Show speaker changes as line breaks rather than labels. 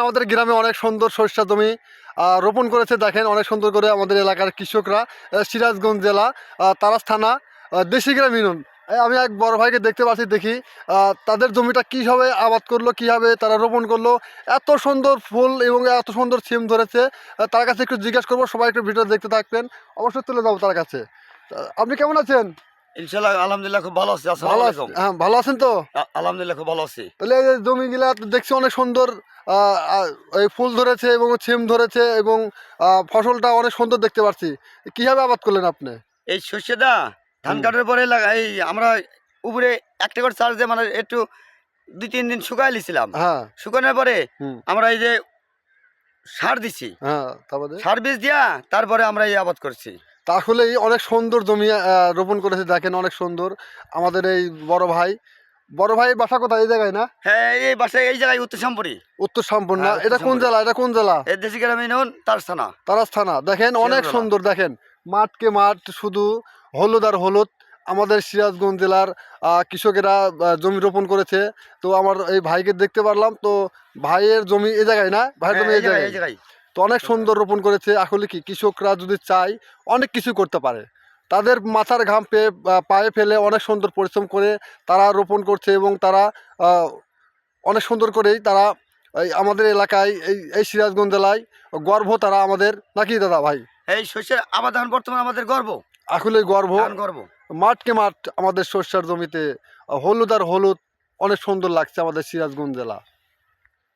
আমাদের গ্রামে অনেক সুন্দর সরিষা জমি রোপণ করেছে। দেখেন অনেক সুন্দর করে আমাদের এলাকার কৃষকরা, সিরাজগঞ্জ জেলা তারাস থানা দেশি গ্রাম ইউনিয়ন। আমি এক বড় ভাইকে দেখতে পাচ্ছি, দেখি তাদের জমিটা কীভাবে আবাদ করলো, কীভাবে তারা রোপণ করলো। এত সুন্দর ফুল এবং এত সুন্দর সিম ধরেছে। তার কাছে একটু জিজ্ঞেস করবো, সবাই একটু ভিডিও দেখতে থাকবেন, অবশ্যই তুলে যাবো তার কাছে। আপনি কেমন আছেন?
ইনশাআল্লাহ আলহামদুলিল্লাহ খুব ভালো আছি।
ভালো আছেন? হ্যাঁ, ভালো আছেন তো?
আলহামদুলিল্লাহ খুব ভালো আছি।
তাহলে এই যে জমিগুলা দেখছি অনেক সুন্দর, এই ফুল ধরেছে এবং সিম ধরেছে এবং ফসলটা অনেক সুন্দর দেখতে পাচ্ছি। কিভাবে আবাদ করলেন আপনি?
এই শস্যটা ধান কাটার পরে এই আমরা উপরে একটা করে চাষ দিয়ে মানে একটু 2-3 দিন শুকাই লিছিলাম।
হ্যাঁ।
শুকানোর পরে
হুম।
আমরা এই যে সার দিছি,
হ্যাঁ, তারপরে
সার বীজ দিয়া তারপরে আমরা এই আবাদ করছি।
আসলেই অনেক সুন্দর জমি রোপণ করেছে। দেখেন অনেক সুন্দর। আমাদের এই বড় ভাই বাসা কোথায়? এই জায়গায় না?
হ্যাঁ, এই বাসায় এই জায়গায় উত্তর সম্পরি।
উত্তর সম্পূর্ণ।
হ্যাঁ,
এটা কোন জেলা? এটা কোন জেলা?
এই দেশি গ্রামে নন তার থানা।
তারাস থানা। দেখেন অনেক
সিরাজগঞ্জ।
সুন্দর। দেখেন মাঠকে মাঠ, শুধু হলুদ আর হলুদ। আমাদের সিরাজগঞ্জ জেলার কৃষকেরা জমি রোপণ করেছে। তো আমার এই ভাইকে দেখতে পারলাম। তো ভাইয়ের জমি এই জায়গায় না? ভাইয়ের
হ্যাঁ,
জমি এই
এই
জায়গায়।
জায়গায়।
তো অনেক সুন্দর রোপণ করেছে। আসলে কি কৃষকরা যদি চায় অনেক কিছু করতে পারে। তাদের মাথার ঘাম পায়ে ফেলে অনেক সুন্দর পরিশ্রম করে তারা রোপণ করছে এবং তারা অনেক সুন্দর করেই তারা এই আমাদের এলাকায় এই সিরাজগঞ্জ জেলায় গর্ব তারা আমাদের, নাকি দাদা ভাই?
এই শস্যের আবাদ এখন বর্তমানে আমাদের গর্ব।
আসলে গর্ব।
গর্ব।
মাঠকে মাঠ আমাদের শস্যার জমিতে হলুদ আর হলুদ অনেক সুন্দর লাগছে আমাদের সিরাজগঞ্জ জেলা।